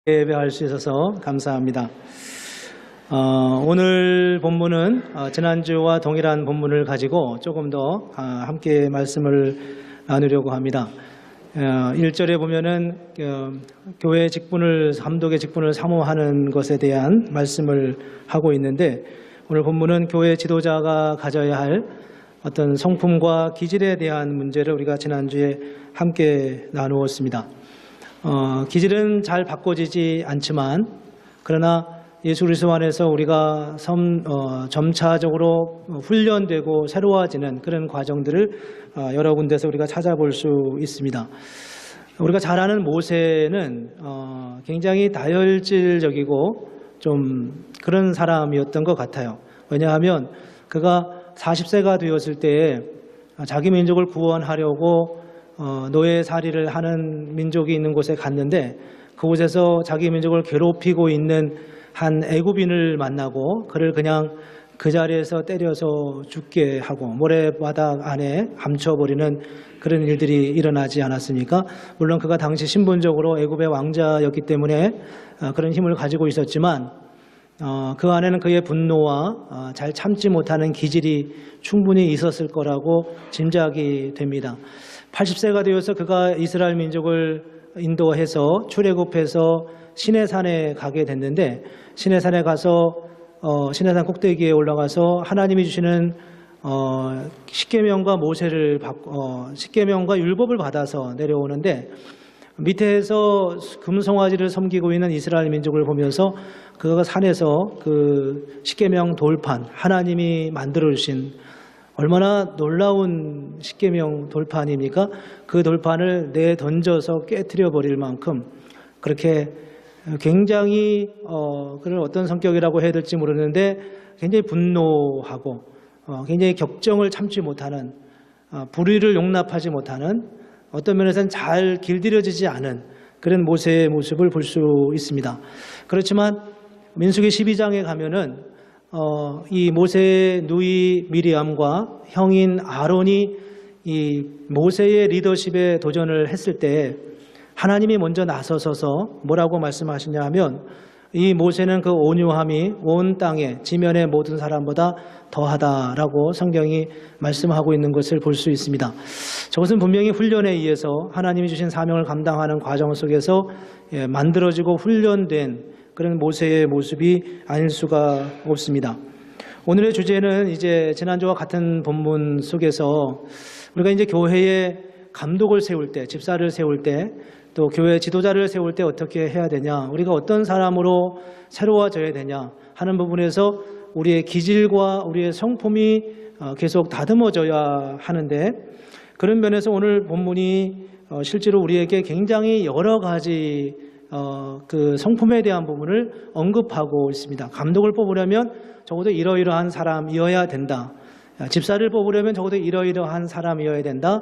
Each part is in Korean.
예배할 수 있어서 감사합니다. 오늘 본문은 지난주와 동일한 본문을 가지고 조금 더 함께 말씀을 나누려고 합니다. 1절에 보면은 교회 직분을, 감독의 직분을 사모하는 것에 대한 말씀을 하고 있는데, 오늘 본문은 교회 지도자가 가져야 할 어떤 성품과 기질에 대한 문제를 우리가 지난주에 함께 나누었습니다. 기질은 잘 바꿔지지 않지만, 그러나 예수 그리스도 안에서 우리가 점차적으로 훈련되고 새로워지는 그런 과정들을 여러 군데서 우리가 찾아볼 수 있습니다. 우리가 잘 아는 모세는 굉장히 다혈질적이고 좀 그런 사람이었던 것 같아요. 왜냐하면 그가 40세가 되었을 때에 자기 민족을 구원하려고 노예살이를 하는 민족이 있는 곳에 갔는데, 그곳에서 자기 민족을 괴롭히고 있는 한 애굽인을 만나고 그를 그냥 그 자리에서 때려서 죽게 하고 모래바닥 안에 감춰버리는 그런 일들이 일어나지 않았습니까? 물론 그가 당시 신분적으로 애굽의 왕자였기 때문에 그런 힘을 가지고 있었지만, 그 안에는 그의 분노와 잘 참지 못하는 기질이 충분히 있었을 거라고 짐작이 됩니다. 80세가 되어서 그가 이스라엘 민족을 인도해서 출애굽해서 시내산에 가게 됐는데, 시내산에 가서 시내산 꼭대기에 올라가서 하나님이 주시는 십계명과 모세를 십계명과 율법을 받아서 내려오는데, 밑에서 금송아지를 섬기고 있는 이스라엘 민족을 보면서 그가 산에서 그 십계명 돌판, 하나님이 만들어 주신 얼마나 놀라운 십계명 돌판입니까? 그 돌판을 내던져서 깨트려 버릴 만큼 그렇게 굉장히 그런 어떤 성격이라고 해야 될지 모르는데 굉장히 분노하고 굉장히 격정을 참지 못하는, 불의를 용납하지 못하는, 어떤 면에서는 잘 길들여지지 않은 그런 모세의 모습을 볼 수 있습니다. 그렇지만 민수기 12장에 가면은 이 모세의 누이 미리암과 형인 아론이 이 모세의 리더십에 도전을 했을 때 하나님이 먼저 나서서서 뭐라고 말씀하시냐 하면, 이 모세는 그 온유함이 온 땅에 지면의 모든 사람보다 더하다라고 성경이 말씀하고 있는 것을 볼 수 있습니다. 저것은 분명히 훈련에 의해서 하나님이 주신 사명을 감당하는 과정 속에서 만들어지고 훈련된 그런 모세의 모습이 아닐 수가 없습니다. 오늘의 주제는 이제 지난주와 같은 본문 속에서 우리가 이제 교회에 감독을 세울 때, 집사를 세울 때, 또 교회 지도자를 세울 때 어떻게 해야 되냐, 우리가 어떤 사람으로 새로워져야 되냐 하는 부분에서 우리의 기질과 우리의 성품이 계속 다듬어져야 하는데, 그런 면에서 오늘 본문이 실제로 우리에게 굉장히 여러 가지 그 성품에 대한 부분을 언급하고 있습니다. 감독을 뽑으려면 적어도 이러이러한 사람이어야 된다. 집사를 뽑으려면 적어도 이러이러한 사람이어야 된다.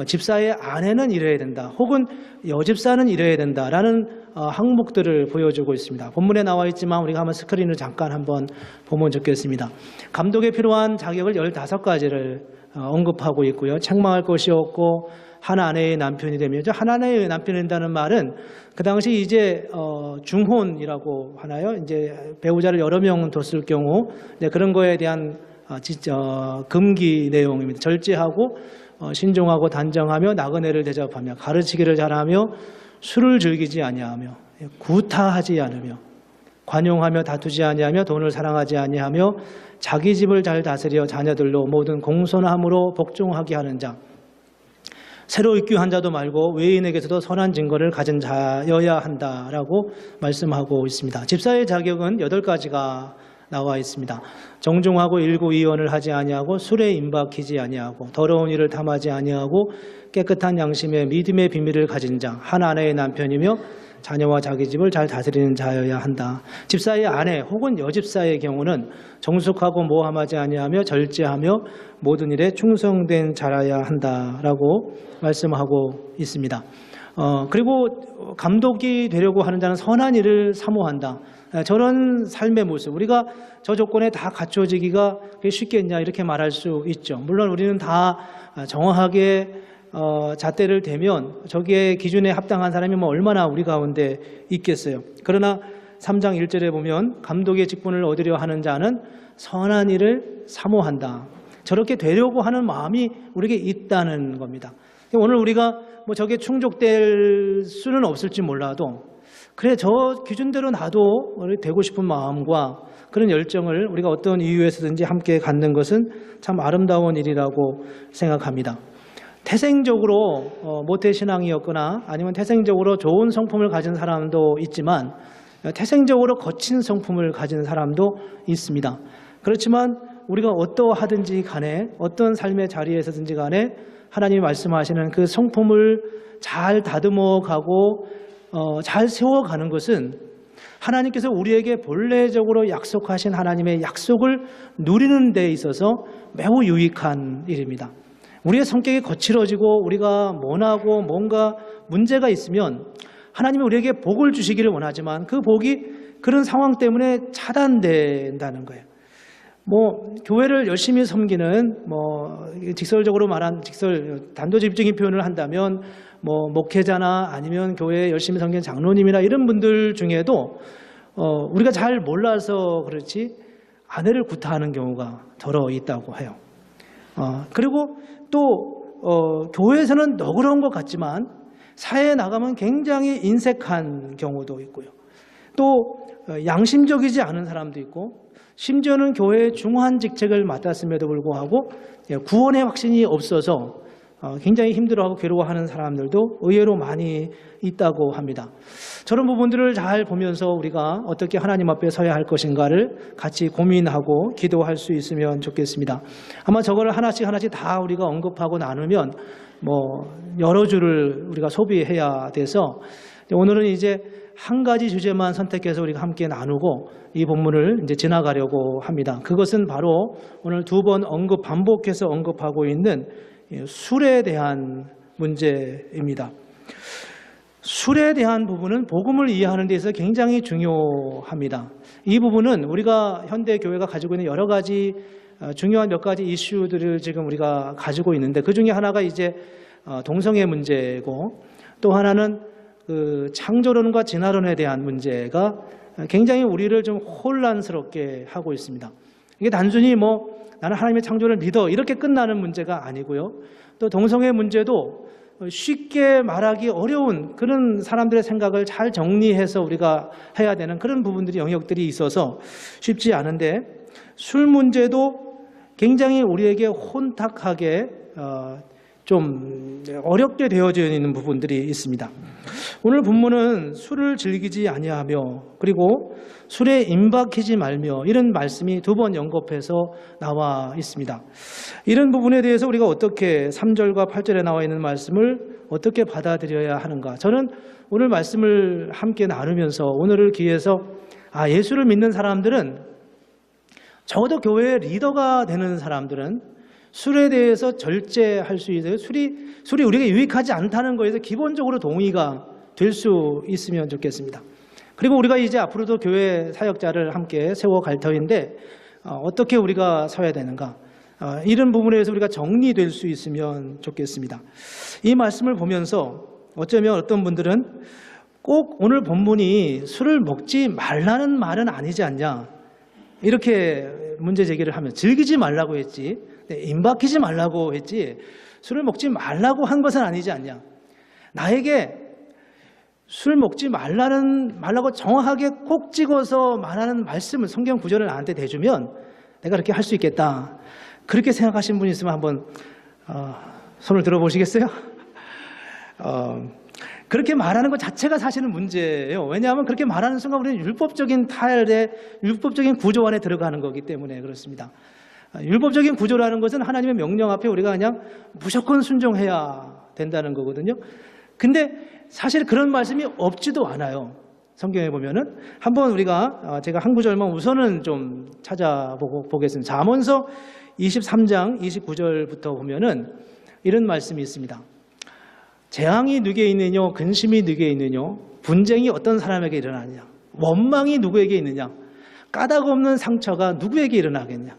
집사의 아내는 이래야 된다. 혹은 여집사는 이래야 된다라는 항목들을 보여주고 있습니다. 본문에 나와 있지만 우리가 한번 스크린을 잠깐 한번 보면 좋겠습니다. 감독에 필요한 자격을 15가지를 언급하고 있고요. 책망할 것이 없고 한 아내의 남편이 되면, 한 아내의 남편이 된다는 말은 그 당시 이제 중혼이라고 하나요? 이제 배우자를 여러 명 뒀을 경우 그런 거에 대한 금기 내용입니다. 절제하고 신중하고 단정하며 나그네를 대접하며 가르치기를 잘하며 술을 즐기지 아니하며 구타하지 않으며 관용하며 다투지 아니하며 돈을 사랑하지 아니하며 자기 집을 잘 다스려 자녀들로 모든 공손함으로 복종하게 하는 자, 새로 입교한 자도 말고 외인에게서도 선한 증거를 가진 자여야 한다라고 말씀하고 있습니다. 집사의 자격은 8가지가 나와 있습니다. 정중하고 일구이원을 하지 아니하고 술에 임박히지 아니하고 더러운 일을 탐하지 아니하고 깨끗한 양심의 믿음의 비밀을 가진 자, 한 아내의 남편이며 자녀와 자기 집을 잘 다스리는 자여야 한다. 집사의 아내 혹은 여집사의 경우는 정숙하고 모함하지 아니하며 절제하며 모든 일에 충성된 자라야 한다라고 말씀하고 있습니다. 그리고 감독이 되려고 하는 자는 선한 일을 사모한다. 저런 삶의 모습, 우리가 저 조건에 다 갖춰지기가 쉽겠냐 이렇게 말할 수 있죠. 물론 우리는 다 정확하게 잣대를 대면 저기에 기준에 합당한 사람이 뭐 얼마나 우리 가운데 있겠어요. 그러나 3장 1절에 보면 감독의 직분을 얻으려 하는 자는 선한 일을 사모한다. 저렇게 되려고 하는 마음이 우리에게 있다는 겁니다. 오늘 우리가 뭐 저게 충족될 수는 없을지 몰라도 그래 저 기준대로 나도 되고 싶은 마음과 그런 열정을 우리가 어떤 이유에서든지 함께 갖는 것은 참 아름다운 일이라고 생각합니다. 태생적으로 모태신앙이었거나 아니면 태생적으로 좋은 성품을 가진 사람도 있지만 태생적으로 거친 성품을 가진 사람도 있습니다. 그렇지만 우리가 어떠하든지 간에 어떤 삶의 자리에서든지 간에 하나님이 말씀하시는 그 성품을 잘 다듬어 가고 잘 세워가는 것은 하나님께서 우리에게 본래적으로 약속하신 하나님의 약속을 누리는 데 있어서 매우 유익한 일입니다. 우리의 성격이 거칠어지고 우리가 모나고 뭔가 문제가 있으면 하나님이 우리에게 복을 주시기를 원하지만 그 복이 그런 상황 때문에 차단된다는 거예요. 뭐 교회를 열심히 섬기는 직설적으로 말한 단도직입적인 표현을 한다면 목회자나 아니면 교회에 열심히 섬기는 장로님이나 이런 분들 중에도 우리가 잘 몰라서 그렇지 아내를 구타하는 경우가 더러 있다고 해요. 그리고 또 교회에서는 너그러운 것 같지만 사회에 나가면 굉장히 인색한 경우도 있고요. 또 양심적이지 않은 사람도 있고 심지어는 교회의 중요한 직책을 맡았음에도 불구하고 구원의 확신이 없어서 굉장히 힘들어하고 괴로워하는 사람들도 의외로 많이 있다고 합니다. 저런 부분들을 잘 보면서 우리가 어떻게 하나님 앞에 서야 할 것인가를 같이 고민하고 기도할 수 있으면 좋겠습니다. 아마 저걸 하나씩 다 우리가 언급하고 나누면 여러 주를 우리가 소비해야 돼서 오늘은 이제 한 가지 주제만 선택해서 우리가 함께 나누고 이 본문을 이제 지나가려고 합니다. 그것은 바로 오늘 두 번 반복해서 언급하고 있는 술에 대한 문제입니다. 술에 대한 부분은 복음을 이해하는 데 있어서 굉장히 중요합니다. 이 부분은 우리가 현대 교회가 가지고 있는 여러 가지 중요한 몇 가지 이슈들을 지금 우리가 가지고 있는데 그 중에 하나가 이제 동성애 문제고 또 하나는 그 창조론과 진화론에 대한 문제가 굉장히 우리를 좀 혼란스럽게 하고 있습니다. 이게 단순히 나는 하나님의 창조를 믿어 이렇게 끝나는 문제가 아니고요. 또 동성애 문제도 쉽게 말하기 어려운 그런 사람들의 생각을 잘 정리해서 우리가 해야 되는 그런 부분들이 영역들이 있어서 쉽지 않은데 술 문제도 굉장히 우리에게 혼탁하게 좀 어렵게 되어져 있는 부분들이 있습니다. 오늘 본문은 술을 즐기지 아니하며 그리고 술에 임박하지 말며 이런 말씀이 두 번 연겁해서 나와 있습니다. 이런 부분에 대해서 우리가 어떻게 3절과 8절에 나와 있는 말씀을 어떻게 받아들여야 하는가? 저는 오늘 말씀을 함께 나누면서 오늘을 기해서 예수를 믿는 사람들은 적어도 교회의 리더가 되는 사람들은 술에 대해서 절제할 수 있어요. 술이 우리에게 유익하지 않다는 것에서 기본적으로 동의가 될 수 있으면 좋겠습니다. 그리고 우리가 이제 앞으로도 교회 사역자를 함께 세워갈 터인데 어떻게 우리가 서야 되는가? 이런 부분에 대해서 우리가 정리될 수 있으면 좋겠습니다. 이 말씀을 보면서 어쩌면 어떤 분들은 꼭 오늘 본문이 술을 먹지 말라는 말은 아니지 않냐 이렇게 문제 제기를 하면 즐기지 말라고 했지 임박히지 말라고 했지 술을 먹지 말라고 한 것은 아니지 않냐. 나에게 술 먹지 말라고 정확하게 콕 찍어서 말하는 말씀을 성경 구절을 나한테 대주면 내가 그렇게 할 수 있겠다. 그렇게 생각하신 분이 있으면 한번 손을 들어보시겠어요? 그렇게 말하는 것 자체가 사실은 문제예요. 왜냐하면 그렇게 말하는 순간 우리는 율법적인 율법적인 구조 안에 들어가는 거기 때문에 그렇습니다. 율법적인 구조라는 것은 하나님의 명령 앞에 우리가 그냥 무조건 순종해야 된다는 거거든요. 근데 사실 그런 말씀이 없지도 않아요. 성경에 보면은 한번 제가 한 구절만 우선은 좀 찾아보겠습니다. 잠언서 23장 29절부터 보면은 이런 말씀이 있습니다. 재앙이 누구에게 있느냐, 근심이 누구에게 있느냐, 분쟁이 어떤 사람에게 일어나느냐, 원망이 누구에게 있느냐, 까닭 없는 상처가 누구에게 일어나겠냐,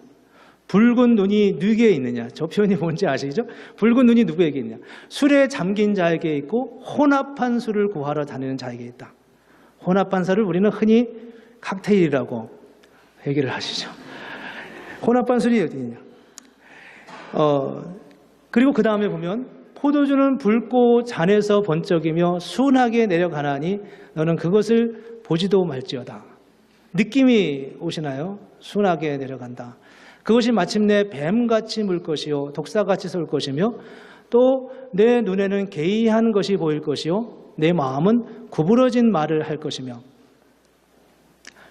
붉은 눈이 누구에게 있느냐? 저 표현이 뭔지 아시죠? 붉은 눈이 누구에게 있느냐? 술에 잠긴 자에게 있고 혼합한 술을 구하러 다니는 자에게 있다. 혼합한 술을 우리는 흔히 칵테일이라고 얘기를 하시죠. 혼합한 술이 어디 있냐? 그리고 그 다음에 보면 포도주는 붉고 잔에서 번쩍이며 순하게 내려가나니 너는 그것을 보지도 말지어다. 느낌이 오시나요? 순하게 내려간다. 그것이 마침내 뱀같이 물 것이요 독사같이 쏠 것이며 또 내 눈에는 개의한 것이 보일 것이요 내 마음은 구부러진 말을 할 것이며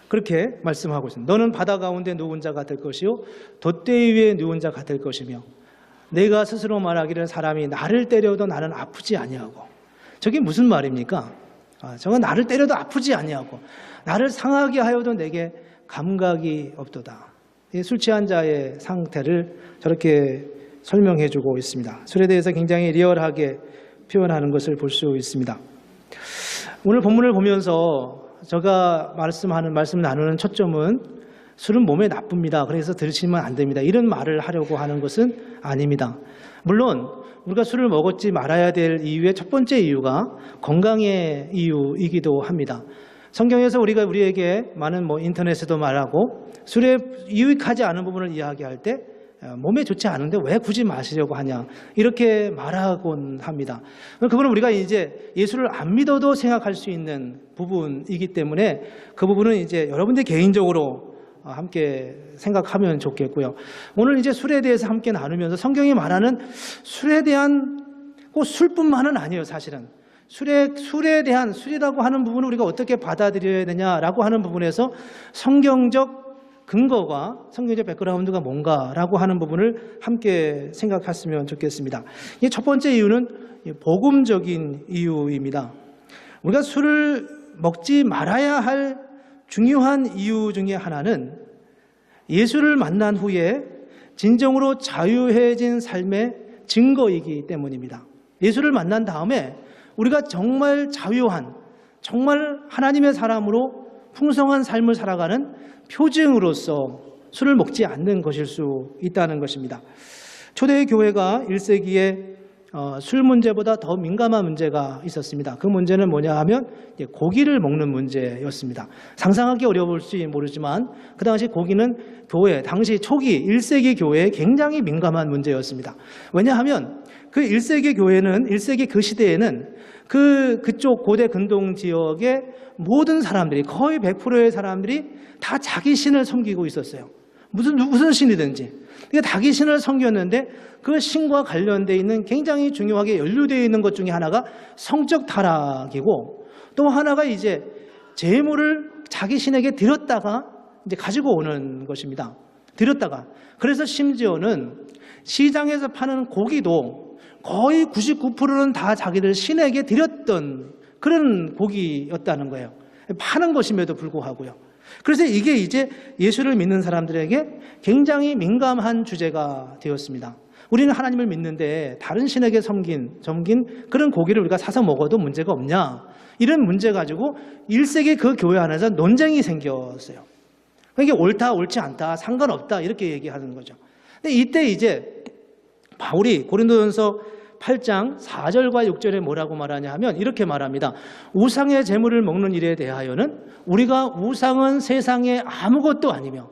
그렇게 말씀하고 있습니다. 너는 바다 가운데 누운 자가 될 것이요 돛대 위에 누운 자가 될 것이며 내가 스스로 말하기를 사람이 나를 때려도 나는 아프지 아니하고. 저게 무슨 말입니까? 저건 나를 때려도 아프지 아니하고 나를 상하게 하여도 내게 감각이 없도다. 술 취한 자의 상태를 저렇게 설명해 주고 있습니다. 술에 대해서 굉장히 리얼하게 표현하는 것을 볼 수 있습니다. 오늘 본문을 보면서 제가 말씀 나누는 초점은 술은 몸에 나쁩니다. 그래서 드시면 안 됩니다. 이런 말을 하려고 하는 것은 아닙니다. 물론 우리가 술을 먹지 말아야 될 이유의 첫 번째 이유가 건강의 이유이기도 합니다. 성경에서 우리에게 많은 인터넷에도 말하고 술에 유익하지 않은 부분을 이야기할 때 몸에 좋지 않은데 왜 굳이 마시려고 하냐 이렇게 말하곤 합니다. 그거는 우리가 이제 예수를 안 믿어도 생각할 수 있는 부분이기 때문에 그 부분은 이제 여러분들 개인적으로 함께 생각하면 좋겠고요. 오늘 이제 술에 대해서 함께 나누면서 성경이 말하는 술에 대한 꼭 술뿐만은 아니에요. 사실은 술에 대한 술이라고 하는 부분을 우리가 어떻게 받아들여야 되냐라고 하는 부분에서 성경적 근거와 성경적 백그라운드가 뭔가라고 하는 부분을 함께 생각했으면 좋겠습니다. 첫 번째 이유는 복음적인 이유입니다. 우리가 술을 먹지 말아야 할 중요한 이유 중에 하나는 예수를 만난 후에 진정으로 자유해진 삶의 증거이기 때문입니다. 예수를 만난 다음에 우리가 정말 자유한, 정말 하나님의 사람으로 풍성한 삶을 살아가는 표징으로서 술을 먹지 않는 것일 수 있다는 것입니다. 초대의 교회가 1세기에 술 문제보다 더 민감한 문제가 있었습니다. 그 문제는 뭐냐 하면 고기를 먹는 문제였습니다. 상상하기 어려울지 모르지만 그 당시 고기는 당시 초기 1세기 교회에 굉장히 민감한 문제였습니다. 왜냐하면 그 1세기 교회는 1세기 그 시대에는 그쪽 고대 근동 지역의 모든 사람들이 거의 100%의 사람들이 다 자기 신을 섬기고 있었어요. 무슨 신이든지. 그러니까 자기 신을 섬겼는데 그 신과 관련되어 있는 굉장히 중요하게 연루되어 있는 것 중에 하나가 성적 타락이고 또 하나가 이제 재물을 자기 신에게 드렸다가 이제 가지고 오는 것입니다. 드렸다가. 그래서 심지어는 시장에서 파는 고기도 거의 99%는 다 자기들 신에게 드렸던 그런 고기였다는 거예요. 파는 것임에도 불구하고요. 그래서 이게 이제 예수를 믿는 사람들에게 굉장히 민감한 주제가 되었습니다. 우리는 하나님을 믿는데 다른 신에게 섬긴 그런 고기를 우리가 사서 먹어도 문제가 없냐? 이런 문제 가지고 1세기 그 교회 안에서 논쟁이 생겼어요. 이게 옳다, 옳지 않다, 상관없다 이렇게 얘기하는 거죠. 근데 이때 이제 바울이 고린도전서 8장 4절과 6절에 뭐라고 말하냐 하면 이렇게 말합니다. 우상의 제물을 먹는 일에 대하여는 우리가 우상은 세상에 아무것도 아니며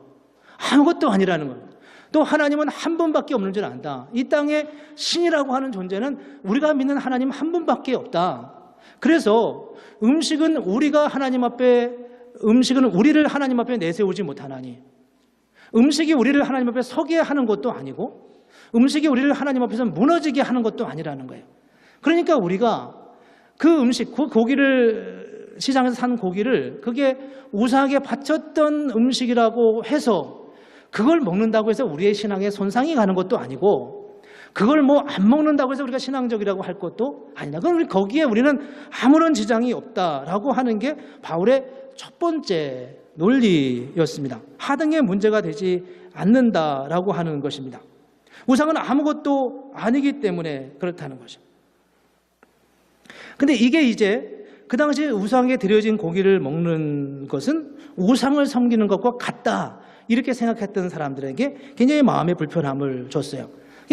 아무것도 아니라는 겁니다. 또 하나님은 한 분밖에 없는 줄 안다. 이 땅에 신이라고 하는 존재는 우리가 믿는 하나님 한 분밖에 없다. 그래서 음식은 우리를 하나님 앞에 내세우지 못하나니 음식이 우리를 하나님 앞에 서게 하는 것도 아니고 음식이 우리를 하나님 앞에서 무너지게 하는 것도 아니라는 거예요. 그러니까 우리가 그 음식, 그 고기를 시장에서 산 고기를 그게 우상에게 바쳤던 음식이라고 해서 그걸 먹는다고 해서 우리의 신앙에 손상이 가는 것도 아니고 그걸 안 먹는다고 해서 우리가 신앙적이라고 할 것도 아니다. 그럼 거기에 우리는 아무런 지장이 없다라고 하는 게 바울의 첫 번째 논리였습니다. 하등의 문제가 되지 않는다라고 하는 것입니다. 우상은 아무것도 아니기 때문에 그렇다는 거죠. 근데 이게 이제 그 당시에 우상에 드려진 고기를 먹는 것은 우상을 섬기는 것과 같다. 이렇게 생각했던 사람들에게 굉장히 마음의 불편함을 줬어요.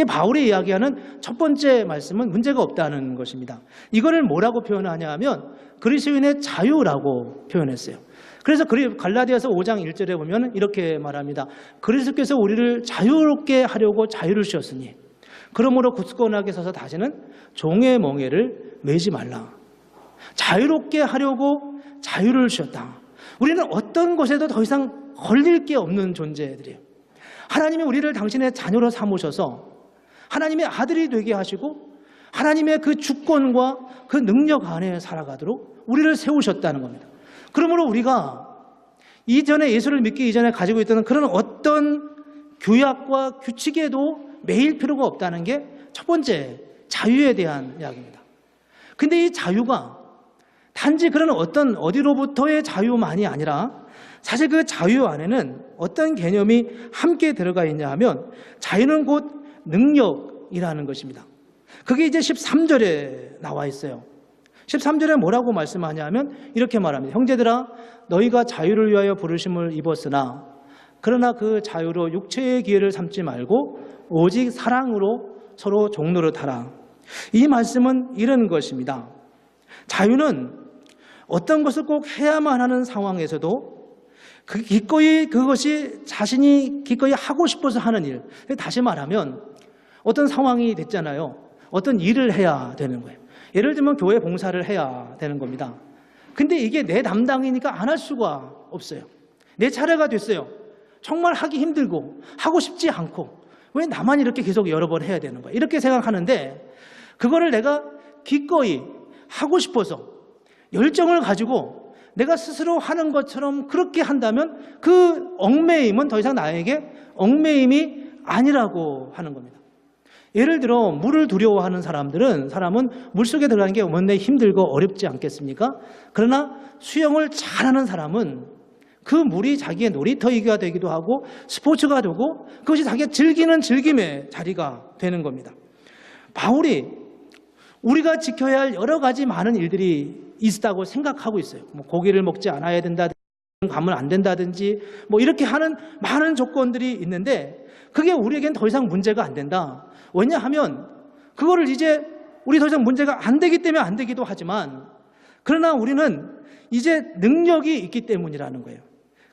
바울이 이야기하는 첫 번째 말씀은 문제가 없다는 것입니다. 이거를 뭐라고 표현하냐 하면 그리스도인의 자유라고 표현했어요. 그래서 갈라디아서 5장 1절에 보면 이렇게 말합니다. 그리스도께서 우리를 자유롭게 하려고 자유를 주셨으니 그러므로 굳건하게 서서 다시는 종의 멍에를 매지 말라. 자유롭게 하려고 자유를 주셨다. 우리는 어떤 것에도 더 이상 걸릴 게 없는 존재들이에요. 하나님이 우리를 당신의 자녀로 삼으셔서 하나님의 아들이 되게 하시고 하나님의 그 주권과 그 능력 안에 살아가도록 우리를 세우셨다는 겁니다. 그러므로 우리가 이전에 예수를 믿기 이전에 가지고 있던 그런 어떤 규약과 규칙에도 매일 필요가 없다는 게 첫 번째 자유에 대한 이야기입니다. 근데 이 자유가 단지 그런 어디로부터의 자유만이 아니라 사실 그 자유 안에는 어떤 개념이 함께 들어가 있냐 하면 자유는 곧 능력이라는 것입니다. 그게 이제 13절에 나와 있어요. 13절에 뭐라고 말씀하냐 하면 이렇게 말합니다. 형제들아 너희가 자유를 위하여 부르심을 입었으나 그러나 그 자유로 육체의 기회를 삼지 말고 오직 사랑으로 서로 종노릇하라. 이 말씀은 이런 것입니다. 자유는 어떤 것을 꼭 해야만 하는 상황에서도 기꺼이 그것이 자신이 기꺼이 하고 싶어서 하는 일. 다시 말하면 어떤 상황이 됐잖아요. 어떤 일을 해야 되는 거예요. 예를 들면 교회 봉사를 해야 되는 겁니다. 근데 이게 내 담당이니까 안 할 수가 없어요. 내 차례가 됐어요. 정말 하기 힘들고 하고 싶지 않고 왜 나만 이렇게 계속 여러 번 해야 되는 거야? 이렇게 생각하는데 그거를 내가 기꺼이 하고 싶어서 열정을 가지고 내가 스스로 하는 것처럼 그렇게 한다면 그 얽매임은 더 이상 나에게 얽매임이 아니라고 하는 겁니다. 예를 들어 물을 두려워하는 사람은 물속에 들어가는 게 원래 힘들고 어렵지 않겠습니까? 그러나 수영을 잘하는 사람은 그 물이 자기의 놀이터이기가 되기도 하고 스포츠가 되고 그것이 자기가 즐기는 즐김의 자리가 되는 겁니다. 바울이 우리가 지켜야 할 여러 가지 많은 일들이 있다고 생각하고 있어요. 고기를 먹지 않아야 된다든지 가면 안 된다든지 이렇게 하는 많은 조건들이 있는데 그게 우리에겐 더 이상 문제가 안 된다. 왜냐하면 그거를 이제 우리 더 이상 문제가 안 되기 때문에 안 되기도 하지만 그러나 우리는 이제 능력이 있기 때문이라는 거예요.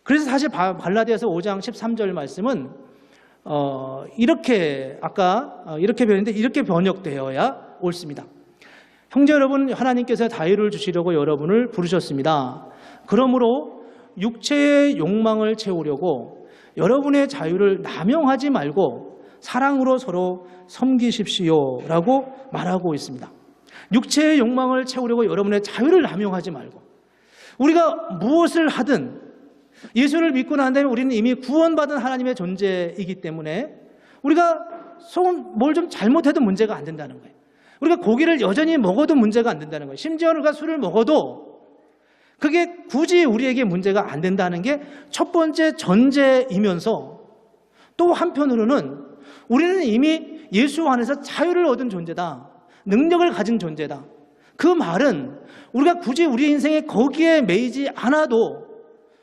그래서 사실 갈라디아서 5장 13절 말씀은 이렇게 이렇게 배웠는데 이렇게 번역되어야 옳습니다. 형제 여러분, 하나님께서 자유를 주시려고 여러분을 부르셨습니다. 그러므로 육체의 욕망을 채우려고 여러분의 자유를 남용하지 말고 사랑으로 서로 섬기십시오라고 말하고 있습니다. 육체의 욕망을 채우려고 여러분의 자유를 남용하지 말고 우리가 무엇을 하든 예수를 믿고 난 다음에 우리는 이미 구원받은 하나님의 존재이기 때문에 우리가 뭘 좀 잘못해도 문제가 안 된다는 거예요. 우리가 고기를 여전히 먹어도 문제가 안 된다는 거예요. 심지어 우리가 술을 먹어도 그게 굳이 우리에게 문제가 안 된다는 게 첫 번째 전제이면서 또 한편으로는 우리는 이미 예수 안에서 자유를 얻은 존재다. 능력을 가진 존재다. 그 말은 우리가 굳이 우리 인생에 거기에 매이지 않아도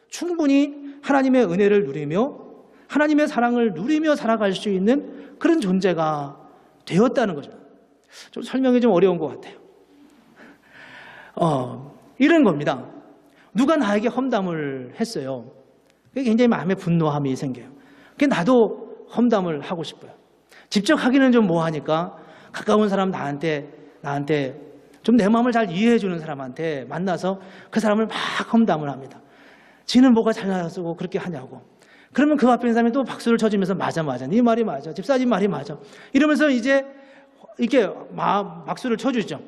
충분히 하나님의 은혜를 누리며 하나님의 사랑을 누리며 살아갈 수 있는 그런 존재가 되었다는 거죠. 좀 설명이 좀 어려운 것 같아요. 이런 겁니다. 누가 나에게 험담을 했어요. 그게 굉장히 마음에 분노함이 생겨요. 나도 험담을 하고 싶어요. 직접 하기는 좀 뭐하니까 가까운 사람 나한테 좀 내 마음을 잘 이해해 주는 사람한테 만나서 그 사람을 막 험담을 합니다. 지는 뭐가 잘나서고 그렇게 하냐고. 그러면 그 앞에 있는 사람이 또 박수를 쳐주면서 맞아 네 말이 맞아, 집사님 말이 맞아 이러면서 이제 이렇게 박수를 쳐주죠.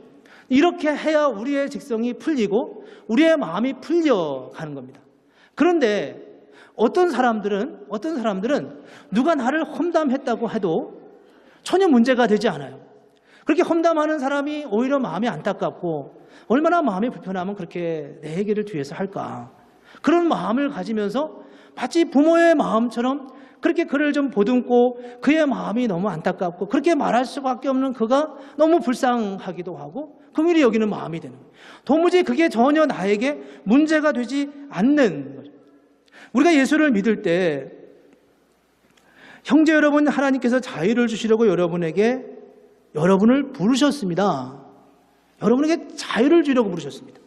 이렇게 해야 우리의 직성이 풀리고 우리의 마음이 풀려가는 겁니다. 그런데 어떤 사람들은 누가 나를 험담했다고 해도 전혀 문제가 되지 않아요. 그렇게 험담하는 사람이 오히려 마음이 안타깝고 얼마나 마음이 불편하면 그렇게 내 얘기를 뒤에서 할까. 그런 마음을 가지면서 마치 부모의 마음처럼 그렇게 그를 좀 보듬고 그의 마음이 너무 안타깝고 그렇게 말할 수밖에 없는 그가 너무 불쌍하기도 하고 긍휼히 여기는 마음이 되는 거예요. 도무지 그게 전혀 나에게 문제가 되지 않는 거죠. 우리가 예수를 믿을 때 형제 여러분, 하나님께서 자유를 주시려고 여러분을 부르셨습니다. 여러분에게 자유를 주려고 부르셨습니다.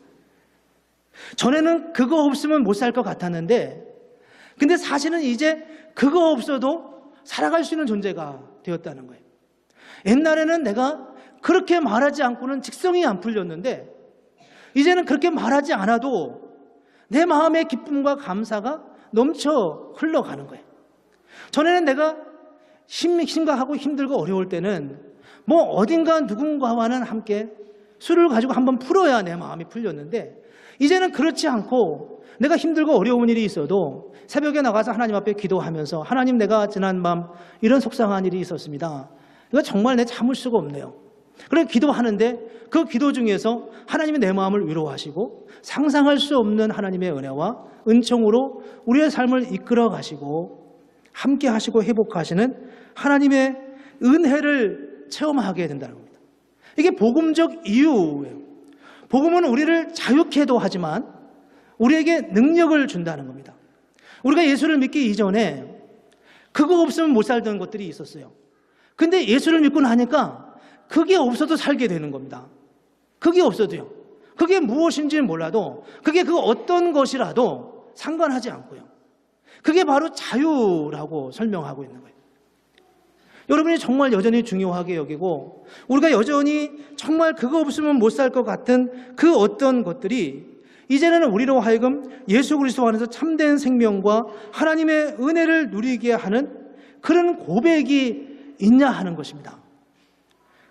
전에는 그거 없으면 못 살 것 같았는데, 근데 사실은 이제 그거 없어도 살아갈 수 있는 존재가 되었다는 거예요. 옛날에는 내가 그렇게 말하지 않고는 직성이 안 풀렸는데, 이제는 그렇게 말하지 않아도 내 마음의 기쁨과 감사가 넘쳐 흘러가는 거예요. 전에는 내가 심각하고 힘들고 어려울 때는 뭐 어딘가 누군가와는 함께 술을 가지고 한번 풀어야 내 마음이 풀렸는데, 이제는 그렇지 않고 내가 힘들고 어려운 일이 있어도 새벽에 나가서 하나님 앞에 기도하면서, 하나님, 내가 지난 밤 이런 속상한 일이 있었습니다. 이거 정말 내 참을 수가 없네요. 그래서 기도하는데 그 기도 중에서 하나님이 내 마음을 위로하시고 상상할 수 없는 하나님의 은혜와 은총으로 우리의 삶을 이끌어 가시고 함께 하시고 회복하시는 하나님의 은혜를 체험하게 된다는 겁니다. 이게 복음적 이유예요. 복음은 우리를 자유케도 하지만 우리에게 능력을 준다는 겁니다. 우리가 예수를 믿기 이전에 그거 없으면 못 살던 것들이 있었어요. 근데 예수를 믿고 나니까 그게 없어도 살게 되는 겁니다. 그게 없어도요. 그게 무엇인지는 몰라도, 그게 그 어떤 것이라도 상관하지 않고요. 그게 바로 자유라고 설명하고 있는 거예요. 여러분이 정말 여전히 중요하게 여기고, 우리가 여전히 정말 그거 없으면 못 살 것 같은 그 어떤 것들이 이제는 우리로 하여금 예수 그리스도 안에서 참된 생명과 하나님의 은혜를 누리게 하는 그런 고백이 있냐 하는 것입니다.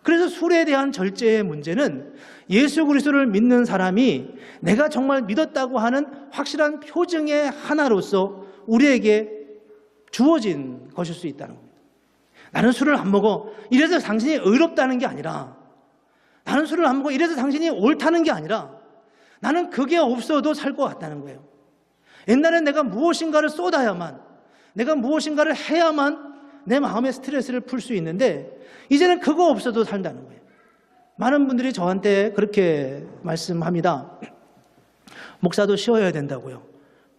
그래서 술에 대한 절제의 문제는 예수 그리스도를 믿는 사람이 내가 정말 믿었다고 하는 확실한 표징의 하나로서 우리에게 주어진 것일 수 있다는 겁니다. 나는 술을 안 먹어, 이래서 당신이 의롭다는 게 아니라, 나는 술을 안 먹어, 이래서 당신이 옳다는 게 아니라, 나는 그게 없어도 살 것 같다는 거예요. 옛날엔 내가 무엇인가를 쏟아야만, 내가 무엇인가를 해야만 내 마음의 스트레스를 풀 수 있는데, 이제는 그거 없어도 산다는 거예요. 많은 분들이 저한테 그렇게 말씀합니다. 목사도 쉬어야 된다고요.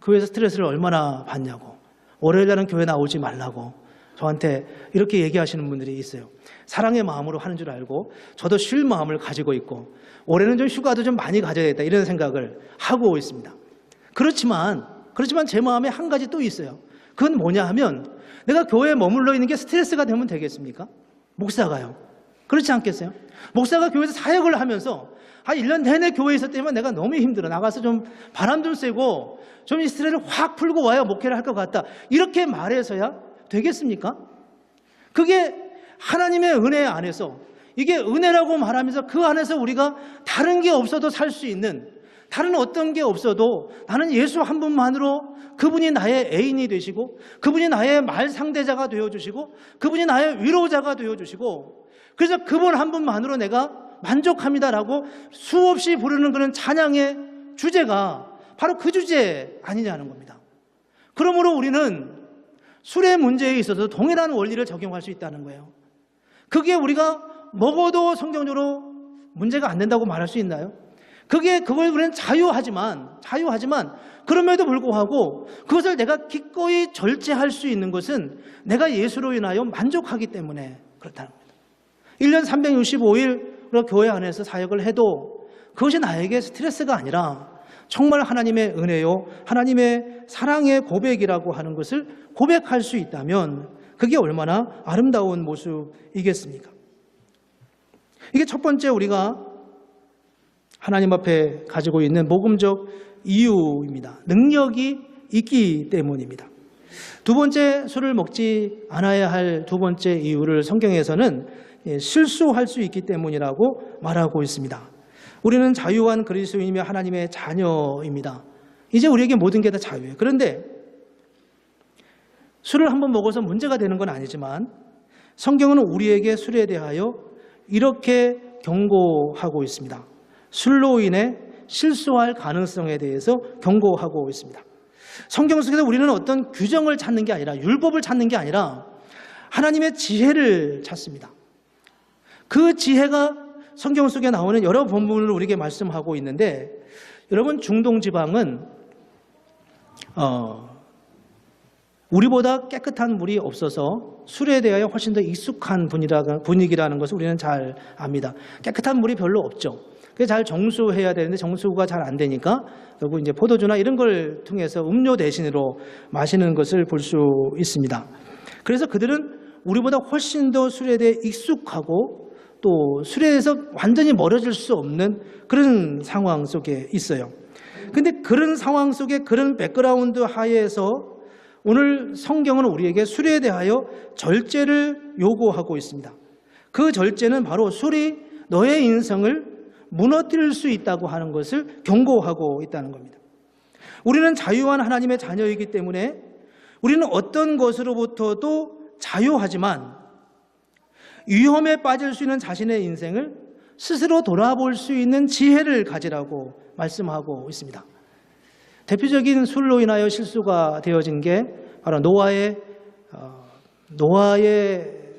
교회에서 스트레스를 얼마나 받냐고, 월요일날은 교회 나오지 말라고 저한테 이렇게 얘기하시는 분들이 있어요. 사랑의 마음으로 하는 줄 알고 저도 쉴 마음을 가지고 있고, 올해는 좀 휴가도 좀 많이 가져야겠다 이런 생각을 하고 있습니다. 그렇지만 제 마음에 한 가지 또 있어요. 그건 뭐냐 하면, 내가 교회에 머물러 있는 게 스트레스가 되면 되겠습니까? 목사가요. 그렇지 않겠어요? 목사가 교회에서 사역을 하면서 1년 내내 교회에 있었다면 내가 너무 힘들어, 나가서 좀 바람도 쐬고 좀 이 스트레스를 확 풀고 와야 목회를 할 것 같다, 이렇게 말해서야 되겠습니까? 그게 하나님의 은혜 안에서, 이게 은혜라고 말하면서 그 안에서 우리가 다른 게 없어도 살 수 있는, 다른 어떤 게 없어도 나는 예수 한 분만으로, 그분이 나의 애인이 되시고, 그분이 나의 말 상대자가 되어주시고, 그분이 나의 위로자가 되어주시고, 그래서 그분 한 분만으로 내가 만족합니다라고 수없이 부르는 그런 찬양의 주제가 바로 그 주제 아니냐는 겁니다. 그러므로 우리는 술의 문제에 있어서 동일한 원리를 적용할 수 있다는 거예요. 그게 우리가 먹어도 성경적으로 문제가 안 된다고 말할 수 있나요? 그걸 우리는 자유하지만 그럼에도 불구하고 그것을 내가 기꺼이 절제할 수 있는 것은 내가 예수로 인하여 만족하기 때문에 그렇다는 겁니다. 1년 365일 교회 안에서 사역을 해도 그것이 나에게 스트레스가 아니라 정말 하나님의 은혜요, 하나님의 사랑의 고백이라고 하는 것을 고백할 수 있다면 그게 얼마나 아름다운 모습이겠습니까? 이게 첫 번째 우리가 하나님 앞에 가지고 있는 복음적 이유입니다. 능력이 있기 때문입니다. 두 번째, 술을 먹지 않아야 할 두 번째 이유를 성경에서는 실수할 수 있기 때문이라고 말하고 있습니다. 우리는 자유한 그리스도인이며 하나님의 자녀입니다. 이제 우리에게 모든 게 다 자유예요. 그런데 술을 한번 먹어서 문제가 되는 건 아니지만 성경은 우리에게 술에 대하여 이렇게 경고하고 있습니다. 술로 인해 실수할 가능성에 대해서 경고하고 있습니다. 성경 속에서 우리는 어떤 규정을 찾는 게 아니라, 율법을 찾는 게 아니라 하나님의 지혜를 찾습니다. 그 지혜가 성경 속에 나오는 여러 본문을 우리에게 말씀하고 있는데, 여러분, 중동 지방은 우리보다 깨끗한 물이 없어서 술에 대하여 훨씬 더 익숙한 분위기라는 것을 우리는 잘 압니다. 깨끗한 물이 별로 없죠. 그래서 잘 정수해야 되는데 정수가 잘 안 되니까 결국 이제 포도주나 이런 걸 통해서 음료 대신으로 마시는 것을 볼 수 있습니다. 그래서 그들은 우리보다 훨씬 더 술에 대해 익숙하고 또 술에서 완전히 멀어질 수 없는 그런 상황 속에 있어요. 근데 그런 상황 속에 그런 백그라운드 하에서 오늘 성경은 우리에게 술에 대하여 절제를 요구하고 있습니다. 그 절제는 바로 술이 너의 인생을 무너뜨릴 수 있다고 하는 것을 경고하고 있다는 겁니다. 우리는 자유한 하나님의 자녀이기 때문에 우리는 어떤 것으로부터도 자유하지만 위험에 빠질 수 있는 자신의 인생을 스스로 돌아볼 수 있는 지혜를 가지라고 말씀하고 있습니다. 대표적인 술로 인하여 실수가 되어진 게 바로 노아의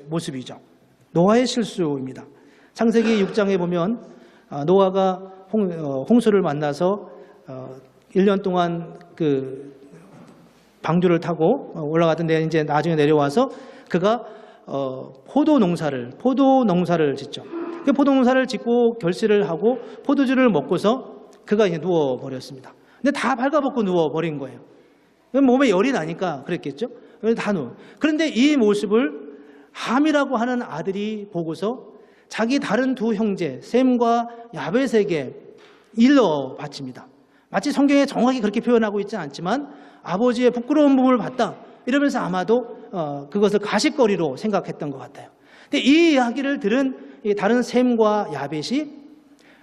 모습이죠. 노아의 실수입니다. 창세기 6장에 보면 노아가 홍수를 만나서 1년 동안 그 방주를 타고 올라갔던데 이제 나중에 내려와서 그가 포도 농사를 짓죠. 그 포도 농사를 짓고 결실을 하고 포도주를 먹고서 그가 이제 누워 버렸습니다. 근데 다 발가벗고 누워 버린 거예요. 몸에 열이 나니까 그랬겠죠. 다 누워. 그런데 이 모습을 함이라고 하는 아들이 보고서 자기 다른 두 형제 셈과 야벳에게 일러 바칩니다. 마치 성경에 정확히 그렇게 표현하고 있지 않지만 아버지의 부끄러운 몸을 봤다 이러면서 아마도 그것을 가십거리로 생각했던 것 같아요. 근데 이 이야기를 들은 다른 셈과 야벳이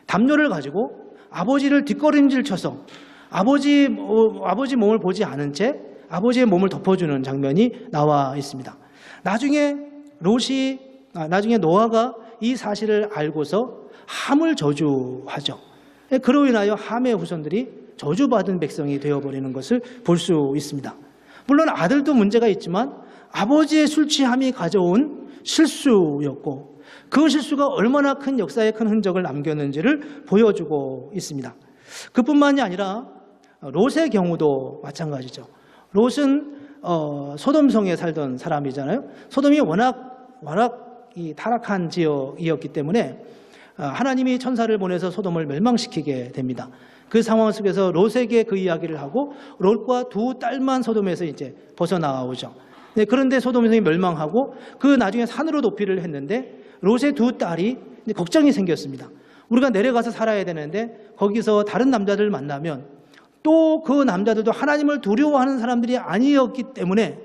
담요를 가지고 아버지를 뒷걸음질 쳐서 아버지 몸을 보지 않은 채 아버지의 몸을 덮어주는 장면이 나와 있습니다. 나중에 노아가 이 사실을 알고서 함을 저주하죠. 그로 인하여 함의 후손들이 저주받은 백성이 되어버리는 것을 볼 수 있습니다. 물론 아들도 문제가 있지만 아버지의 술 취함이 가져온 실수였고 그 실수가 얼마나 큰 역사에 큰 흔적을 남겼는지를 보여주고 있습니다. 그뿐만이 아니라 롯의 경우도 마찬가지죠. 롯은 소돔성에 살던 사람이잖아요. 소돔이 워낙 이 타락한 지역이었기 때문에 하나님이 천사를 보내서 소돔을 멸망시키게 됩니다. 그 상황 속에서 롯에게 그 이야기를 하고 롯과 두 딸만 소돔에서 이제 벗어나오죠. 그런데 소돔성이 멸망하고 그 나중에 산으로 도피를 했는데 롯의 두 딸이 걱정이 생겼습니다. 우리가 내려가서 살아야 되는데 거기서 다른 남자들 만나면 또 그 남자들도 하나님을 두려워하는 사람들이 아니었기 때문에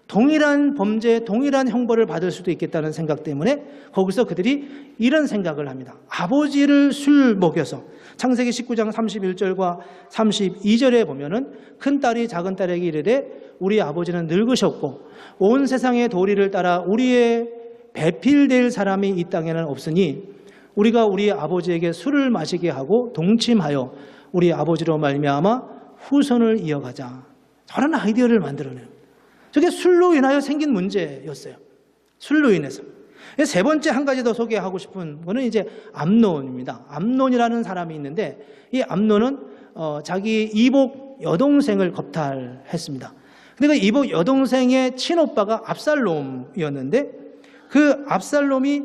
동일한 범죄, 동일한 형벌을 받을 수도 있겠다는 생각 때문에 거기서 그들이 이런 생각을 합니다. 아버지를 술 먹여서 창세기 19장 31절과 32절에 보면은 큰딸이 작은 딸에게 이르되 우리 아버지는 늙으셨고 온 세상의 도리를 따라 우리의 배필될 사람이 이 땅에는 없으니 우리가 우리 아버지에게 술을 마시게 하고 동침하여 우리 아버지로 말미암아 후손을 이어가자. 저런 아이디어를 만들어내요. 저게 술로 인하여 생긴 문제였어요. 술로 인해서. 세 번째 한 가지 더 소개하고 싶은 거는 이제 암논입니다. 암논이라는 사람이 있는데 이 암논은 자기 이복 여동생을 겁탈했습니다. 근데 그 이복 여동생의 친오빠가 압살롬이었는데 그 압살롬이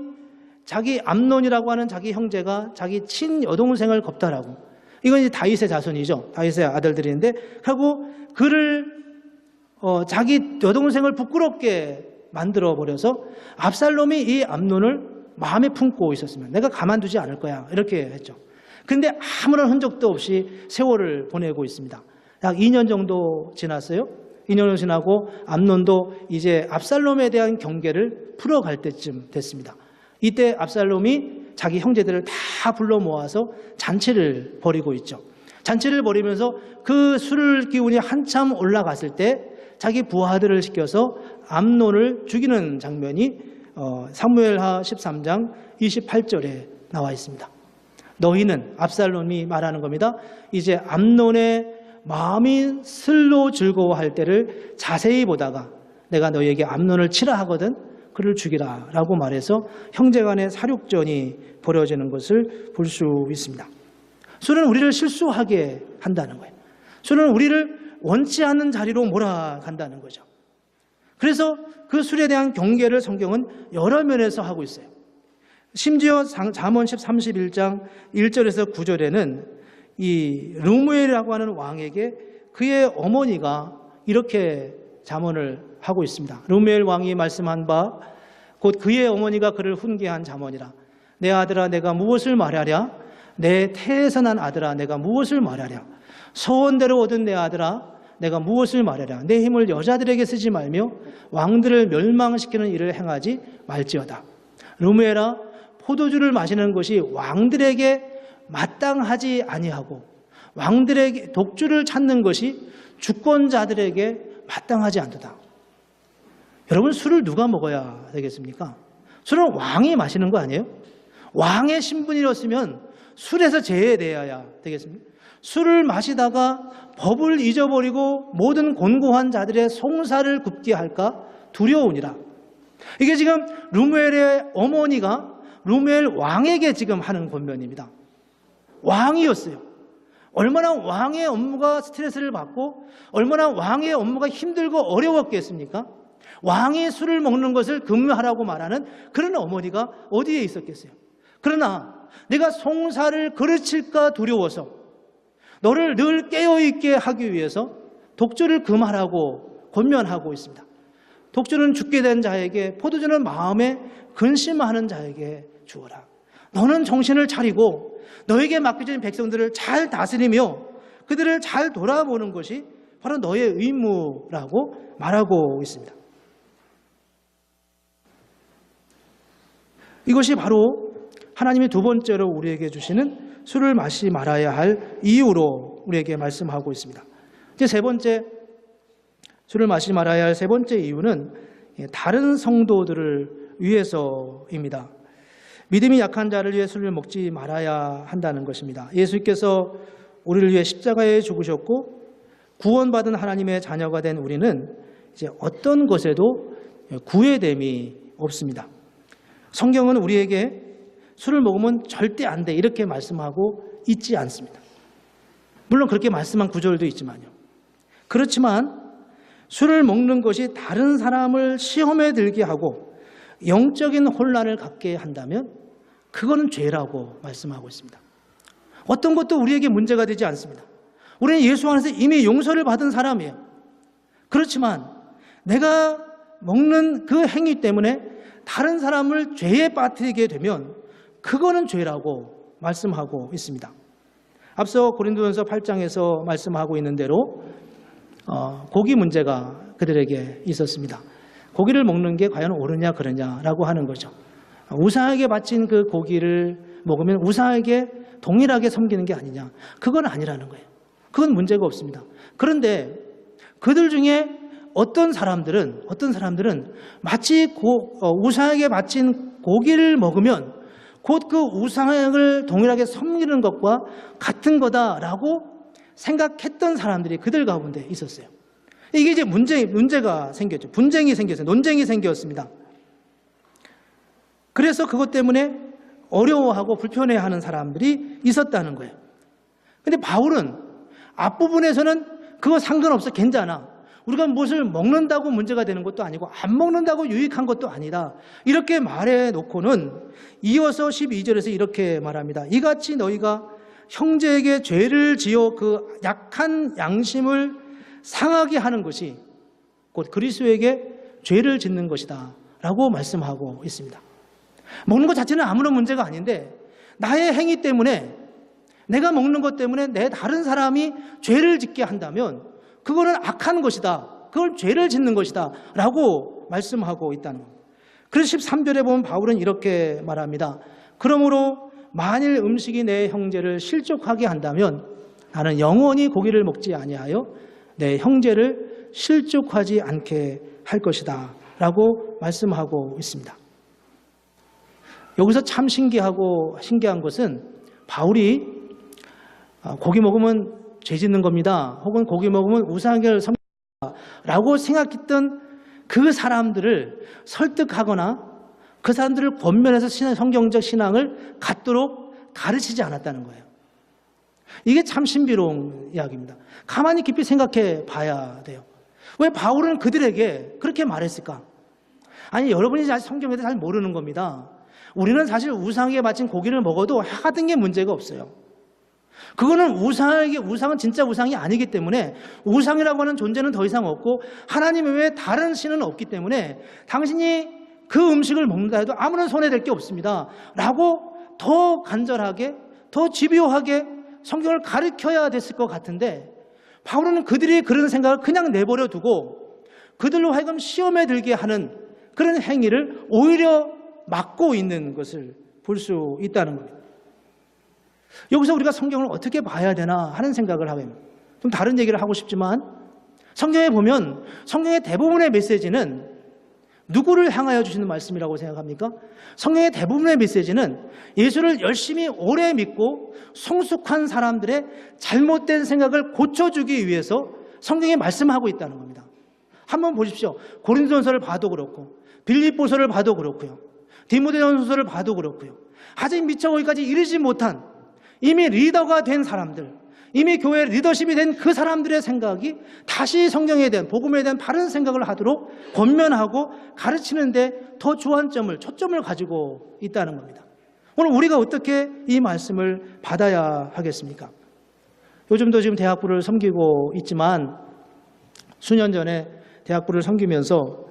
자기 암논이라고 하는 자기 형제가 자기 친여동생을 겁탈하고 이건 이제 다윗의 자손이죠. 다윗의 아들들인데 하고 그를 자기 여동생을 부끄럽게 만들어버려서 압살롬이 이 암논을 마음에 품고 있었으면 내가 가만두지 않을 거야 이렇게 했죠. 그런데 아무런 흔적도 없이 세월을 보내고 있습니다. 약 2년 정도 지났어요. 2년을 지나고 암논도 이제 압살롬에 대한 경계를 풀어갈 때쯤 됐습니다. 이때 압살롬이 자기 형제들을 다 불러 모아서 잔치를 벌이고 있죠. 잔치를 벌이면서 그 술 기운이 한참 올라갔을 때 자기 부하들을 시켜서 암논을 죽이는 장면이 사무엘하 13장 28절에 나와 있습니다. 너희는 압살롬이 말하는 겁니다. 이제 암논의 마음이 술로 즐거워할 때를 자세히 보다가 내가 너희에게 암논을 치라 하거든 그를 죽이라 라고 말해서 형제간의 사륙전이 벌어지는 것을 볼 수 있습니다. 술은 우리를 실수하게 한다는 거예요. 술은 우리를 원치 않는 자리로 몰아간다는 거죠. 그래서 그 술에 대한 경계를 성경은 여러 면에서 하고 있어요. 심지어 잠언 31장 1절에서 9절에는 이 르무엘이라고 하는 왕에게 그의 어머니가 이렇게 잠언을 하고 있습니다. 르무엘 왕이 말씀한 바 곧 그의 어머니가 그를 훈계한 잠언이라. 내 아들아 내가 무엇을 말하랴? 내 태에서 난 아들아 내가 무엇을 말하랴? 소원대로 얻은 내 아들아 내가 무엇을 말하랴? 내 힘을 여자들에게 쓰지 말며 왕들을 멸망시키는 일을 행하지 말지어다. 르무엘아, 포도주를 마시는 것이 왕들에게 마땅하지 아니하고 왕들에게 독주를 찾는 것이 주권자들에게 마땅하지 않도다. 여러분, 술을 누가 먹어야 되겠습니까? 술은 왕이 마시는 거 아니에요? 왕의 신분이었으면 술에서 제외되어야 되겠습니까? 술을 마시다가 법을 잊어버리고 모든 곤고한 자들의 송사를 굽게 할까 두려우니라. 이게 지금 르무엘의 어머니가 르무엘 왕에게 지금 하는 권면입니다. 왕이었어요. 얼마나 왕의 업무가 스트레스를 받고 얼마나 왕의 업무가 힘들고 어려웠겠습니까? 왕이 술을 먹는 것을 금하라고 말하는 그런 어머니가 어디에 있었겠어요? 그러나 내가 송사를 거르칠까 두려워서 너를 늘 깨어있게 하기 위해서 독주를 금하라고 권면하고 있습니다. 독주는 죽게 된 자에게, 포도주는 마음에 근심하는 자에게 주어라. 너는 정신을 차리고 너에게 맡겨진 백성들을 잘 다스리며 그들을 잘 돌아보는 것이 바로 너의 의무라고 말하고 있습니다. 이것이 바로 하나님이 두 번째로 우리에게 주시는 술을 마시지 말아야 할 이유로 우리에게 말씀하고 있습니다. 이제 세 번째, 술을 마시지 말아야 할 세 번째 이유는 다른 성도들을 위해서입니다. 믿음이 약한 자를 위해 술을 먹지 말아야 한다는 것입니다. 예수께서 우리를 위해 십자가에 죽으셨고 구원받은 하나님의 자녀가 된 우리는 이제 어떤 것에도 구애됨이 없습니다. 성경은 우리에게 술을 먹으면 절대 안 돼 이렇게 말씀하고 있지 않습니다. 물론 그렇게 말씀한 구절도 있지만요. 그렇지만 술을 먹는 것이 다른 사람을 시험에 들게 하고 영적인 혼란을 갖게 한다면 그거는 죄라고 말씀하고 있습니다. 어떤 것도 우리에게 문제가 되지 않습니다. 우리는 예수 안에서 이미 용서를 받은 사람이에요. 그렇지만 내가 먹는 그 행위 때문에 다른 사람을 죄에 빠뜨리게 되면 그거는 죄라고 말씀하고 있습니다. 앞서 고린도전서 8장에서 말씀하고 있는 대로 고기 문제가 그들에게 있었습니다. 고기를 먹는 게 과연 옳으냐 그러냐라고 하는 거죠. 우상에게 바친 그 고기를 먹으면 우상에게 동일하게 섬기는 게 아니냐. 그건 아니라는 거예요. 그건 문제가 없습니다. 그런데 그들 중에 어떤 사람들은 마치 우상에게 바친 고기를 먹으면 곧 그 우상을 동일하게 섬기는 것과 같은 거다라고 생각했던 사람들이 그들 가운데 있었어요. 이게 이제 문제가 생겼죠. 분쟁이 생겼어요. 논쟁이 생겼습니다. 그래서 그것 때문에 어려워하고 불편해하는 사람들이 있었다는 거예요. 근데 바울은 앞부분에서는 그거 상관없어, 괜찮아. 우리가 무엇을 먹는다고 문제가 되는 것도 아니고 안 먹는다고 유익한 것도 아니다. 이렇게 말해 놓고는 이어서 12절에서 이렇게 말합니다. 이같이 너희가 형제에게 죄를 지어 그 약한 양심을 상하게 하는 것이 곧 그리스도에게 죄를 짓는 것이다 라고 말씀하고 있습니다. 먹는 것 자체는 아무런 문제가 아닌데 나의 행위 때문에, 내가 먹는 것 때문에 내 다른 사람이 죄를 짓게 한다면 그거는 악한 것이다, 그걸 죄를 짓는 것이다 라고 말씀하고 있다는 겁니다. 그래서 13절에 보면 바울은 이렇게 말합니다. 그러므로 만일 음식이 내 형제를 실족하게 한다면 나는 영원히 고기를 먹지 아니하여 내 형제를 실족하지 않게 할 것이다 라고 말씀하고 있습니다. 여기서 참 신기한 것은 바울이 고기 먹으면 죄 짓는 겁니다, 혹은 고기 먹으면 우상을 섬긴다 라고 생각했던 그 사람들을 설득하거나 그 사람들을 권면해서 성경적 신앙을 갖도록 가르치지 않았다는 거예요. 이게 참 신비로운 이야기입니다. 가만히 깊이 생각해 봐야 돼요. 왜 바울은 그들에게 그렇게 말했을까? 아니, 여러분이 아직 성경에 대해서 잘 모르는 겁니다. 우리는 사실 우상에 바친 고기를 먹어도 하등 게 문제가 없어요. 그거는 우상은 진짜 우상이 아니기 때문에, 우상이라고 하는 존재는 더 이상 없고 하나님 외에 다른 신은 없기 때문에 당신이 그 음식을 먹는다 해도 아무런 손해될 게 없습니다 라고 더 간절하게, 더 집요하게 성경을 가르쳐야 됐을 것 같은데, 바울은 그들이 그런 생각을 그냥 내버려 두고 그들로 하여금 시험에 들게 하는 그런 행위를 오히려 막고 있는 것을 볼 수 있다는 겁니다. 여기서 우리가 성경을 어떻게 봐야 되나 하는 생각을 하면, 좀 다른 얘기를 하고 싶지만, 성경에 보면 성경의 대부분의 메시지는 누구를 향하여 주시는 말씀이라고 생각합니까? 성경의 대부분의 메시지는 예수를 열심히 오래 믿고 성숙한 사람들의 잘못된 생각을 고쳐주기 위해서 성경에 말씀하고 있다는 겁니다. 한번 보십시오. 고린도전서를 봐도 그렇고 빌립보서를 봐도 그렇고요, 디모데전서를 봐도 그렇고요, 아직 미처 거기까지 이르지 못한 이미 리더가 된 사람들, 이미 교회 리더십이 된 그 사람들의 생각이 다시 성경에 대한, 복음에 대한 바른 생각을 하도록 권면하고 가르치는데 더 주안점을, 초점을 가지고 있다는 겁니다. 오늘 우리가 어떻게 이 말씀을 받아야 하겠습니까? 요즘도 지금 대학부를 섬기고 있지만, 수년 전에 대학부를 섬기면서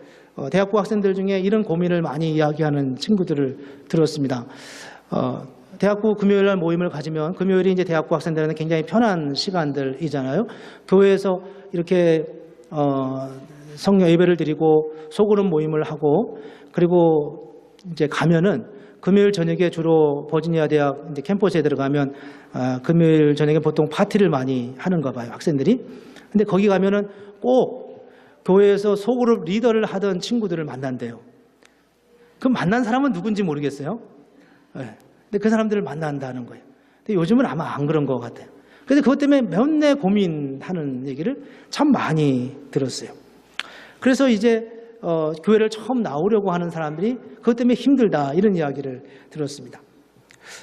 대학부 학생들 중에 이런 고민을 많이 이야기하는 친구들을 들었습니다. 대학부 금요일 날 모임을 가지면, 금요일이 이제 대학부 학생들한테 굉장히 편한 시간들이잖아요. 교회에서 이렇게 성령 예배를 드리고 소그룹 모임을 하고, 그리고 이제 가면은 금요일 저녁에 주로 버지니아 대학 이제 캠퍼스에 들어가면 금요일 저녁에 보통 파티를 많이 하는가 봐요, 학생들이. 근데 거기 가면은 꼭 교회에서 소그룹 리더를 하던 친구들을 만난대요. 그 만난 사람은 누군지 모르겠어요. 네. 근데 그 사람들을 만난다는 거예요. 근데 요즘은 아마 안 그런 것 같아요. 그런데 그것 때문에 몇내 고민하는 얘기를 참 많이 들었어요. 그래서 이제 교회를 처음 나오려고 하는 사람들이 그것 때문에 힘들다, 이런 이야기를 들었습니다.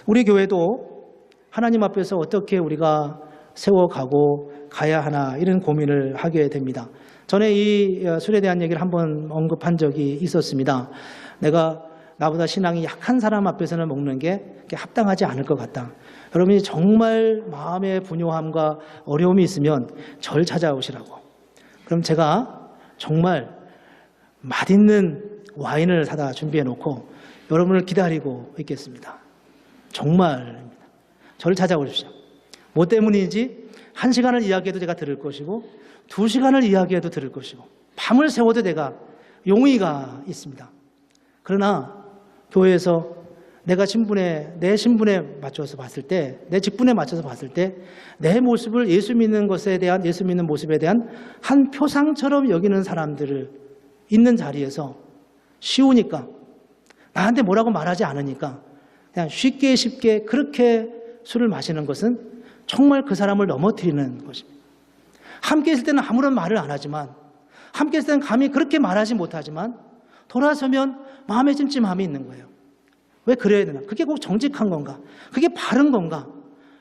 우리 교회도 하나님 앞에서 어떻게 우리가 세워가고 가야 하나, 이런 고민을 하게 됩니다. 전에 이 술에 대한 얘기를 한번 언급한 적이 있었습니다. 내가 나보다 신앙이 약한 사람 앞에서는 먹는 게 합당하지 않을 것 같다. 여러분이 정말 마음의 분요함과 어려움이 있으면 절 찾아오시라고. 그럼 제가 정말 맛있는 와인을 사다 준비해 놓고 여러분을 기다리고 있겠습니다. 정말입니다. 저를 찾아오십시오. 뭐 때문인지 1시간을 이야기해도 제가 들을 것이고 2시간을 이야기해도 들을 것이고 밤을 새워도 내가 용의가 있습니다. 그러나 교회에서 내 신분에 맞춰서 봤을 때, 내 직분에 맞춰서 봤을 때 내 모습을 예수 믿는 것에 대한, 예수 믿는 모습에 대한 한 표상처럼 여기는 사람들을 있는 자리에서 쉬우니까, 나한테 뭐라고 말하지 않으니까 그냥 쉽게 그렇게 술을 마시는 것은 정말 그 사람을 넘어뜨리는 것입니다. 함께 있을 때는 아무런 말을 안 하지만, 함께 있을 때는 감히 그렇게 말하지 못하지만 돌아서면 마음에 찜찜함이 있는 거예요. 왜 그래야 되나? 그게 꼭 정직한 건가? 그게 바른 건가?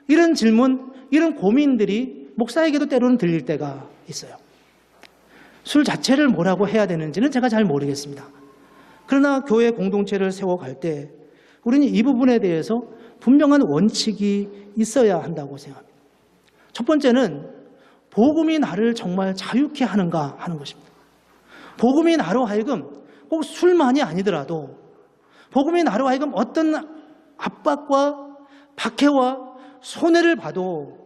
이런 질문, 이런 고민들이 목사에게도 때로는 들릴 때가 있어요. 술 자체를 뭐라고 해야 되는지는 제가 잘 모르겠습니다. 그러나 교회 공동체를 세워갈 때 우리는 이 부분에 대해서 분명한 원칙이 있어야 한다고 생각합니다. 첫 번째는 복음이 나를 정말 자유케 하는가 하는 것입니다. 복음이 나로 하여금 꼭 술만이 아니더라도, 복음이 나로 하여금 어떤 압박과 박해와 손해를 봐도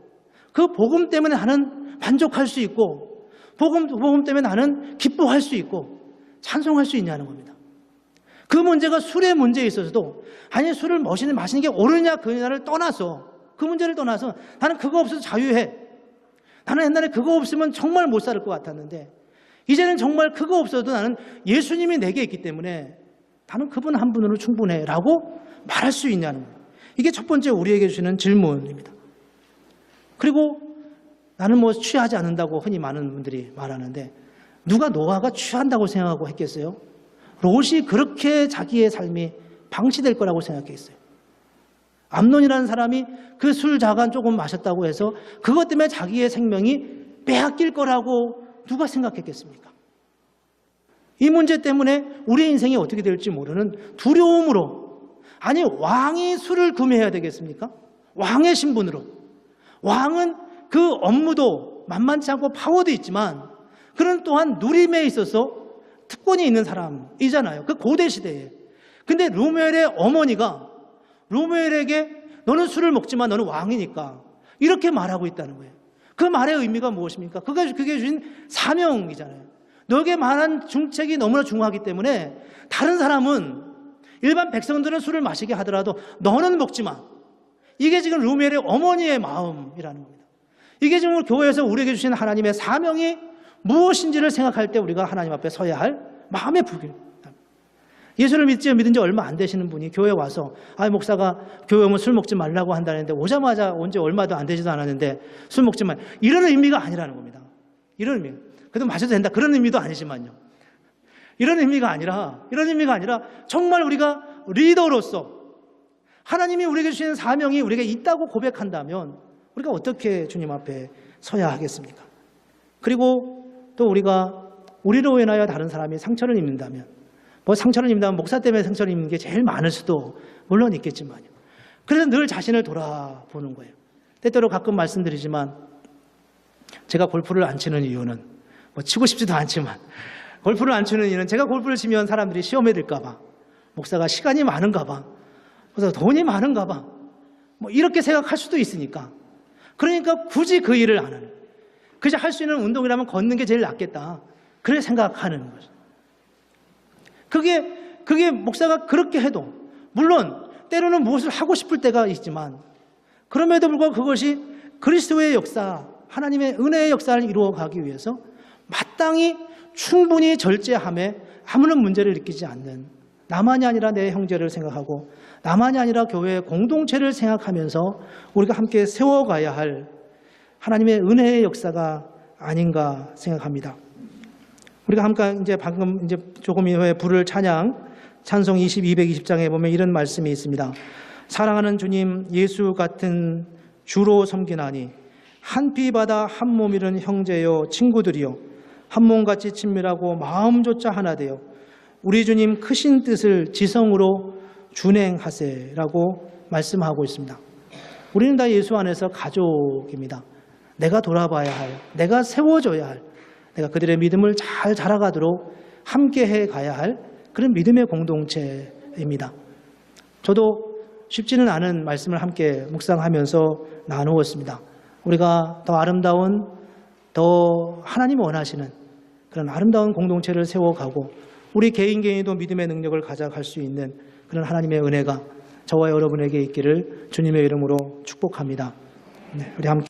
그 복음 때문에 나는 만족할 수 있고, 복음 때문에 나는 기뻐할 수 있고 찬송할 수 있냐는 겁니다. 그 문제가 술의 문제에 있어서도, 아니 술을 마시는 게 옳으냐 그르냐를 떠나서, 그 문제를 떠나서 나는 그거 없어도 자유해. 나는 옛날에 그거 없으면 정말 못 살 것 같았는데 이제는 정말 그거 없어도 나는 예수님이 내게 있기 때문에 나는 그분 한 분으로 충분해 라고 말할 수 있냐는 거예요. 이게 첫 번째 우리에게 주시는 질문입니다. 그리고 나는 뭐 취하지 않는다고 흔히 많은 분들이 말하는데, 누가 노아가 취한다고 생각하고 했겠어요? 롯이 그렇게 자기의 삶이 방치될 거라고 생각했어요. 암논이라는 사람이 그 술 자간 조금 마셨다고 해서 그것 때문에 자기의 생명이 빼앗길 거라고 누가 생각했겠습니까? 이 문제 때문에 우리의 인생이 어떻게 될지 모르는 두려움으로, 아니 왕이 술을 구매해야 되겠습니까? 왕의 신분으로. 왕은 그 업무도 만만치 않고 파워도 있지만 그는 또한 누림에 있어서 특권이 있는 사람이잖아요. 그 고대 시대에. 근데 루멜의 어머니가 루멜에게 너는 술을 먹지만 너는 왕이니까 이렇게 말하고 있다는 거예요. 그 말의 의미가 무엇입니까? 그게 주신 사명이잖아요. 너에게 말한 중책이 너무나 중요하기 때문에 다른 사람은, 일반 백성들은 술을 마시게 하더라도 너는 먹지 마. 이게 지금 루멜의 어머니의 마음이라는 겁니다. 이게 지금 교회에서 우리에게 주신 하나님의 사명이 무엇인지를 생각할 때 우리가 하나님 앞에 서야 할 마음의 불길. 예수를 믿은 지 얼마 안 되시는 분이 교회에 와서 목사가 교회 오면 술 먹지 말라고 한다는데 오자마자 온 지 얼마도 안 되지도 않았는데 술 먹지 말, 이런 의미가 아니라는 겁니다. 이런 의미. 그래도 마셔도 된다 그런 의미도 아니지만요. 이런 의미가 아니라 정말 우리가 리더로서 하나님이 우리에게 주시는 사명이 우리에게 있다고 고백한다면 우리가 어떻게 주님 앞에 서야 하겠습니까? 그리고 또 우리가 우리로 인하여 다른 사람이 상처를 입는다면, 상처를 입는다면 목사 때문에 상처를 입는 게 제일 많을 수도 물론 있겠지만요. 그래서 늘 자신을 돌아보는 거예요. 때때로 가끔 말씀드리지만 제가 골프를 안 치는 이유는 치고 싶지도 않지만 골프를 안 치는 이유는 제가 골프를 치면 사람들이 시험에 들까 봐, 목사가 시간이 많은가 봐, 그래서 돈이 많은가 봐, 이렇게 생각할 수도 있으니까, 그러니까 굳이 그 일을 안 하는 거예요. 그저 할 수 있는 운동이라면 걷는 게 제일 낫겠다, 그래 생각하는 거죠. 그게 목사가 그렇게 해도 물론 때로는 무엇을 하고 싶을 때가 있지만 그럼에도 불구하고 그것이 그리스도의 역사, 하나님의 은혜의 역사를 이루어가기 위해서 마땅히 충분히 절제함에 아무런 문제를 느끼지 않는, 나만이 아니라 내 형제를 생각하고 나만이 아니라 교회의 공동체를 생각하면서 우리가 함께 세워가야 할 하나님의 은혜의 역사가 아닌가 생각합니다. 우리가 함께 방금 조금 이후에 부를 찬송 220장에 보면 이런 말씀이 있습니다. 사랑하는 주님, 예수 같은 주로 섬기나니 한 피 바다 한 몸 이룬 형제여 친구들이여 한 몸같이 친밀하고 마음조차 하나 되어 우리 주님 크신 뜻을 지성으로 준행하세라고 말씀하고 있습니다. 우리는 다 예수 안에서 가족입니다. 내가 돌아봐야 할, 내가 세워줘야 할, 내가 그들의 믿음을 잘 자라가도록 함께해 가야 할 그런 믿음의 공동체입니다. 저도 쉽지는 않은 말씀을 함께 묵상하면서 나누었습니다. 우리가 더 아름다운, 더 하나님 원하시는 그런 아름다운 공동체를 세워가고 우리 개인도 믿음의 능력을 가져갈 수 있는 그런 하나님의 은혜가 저와 여러분에게 있기를 주님의 이름으로 축복합니다. 우리 함께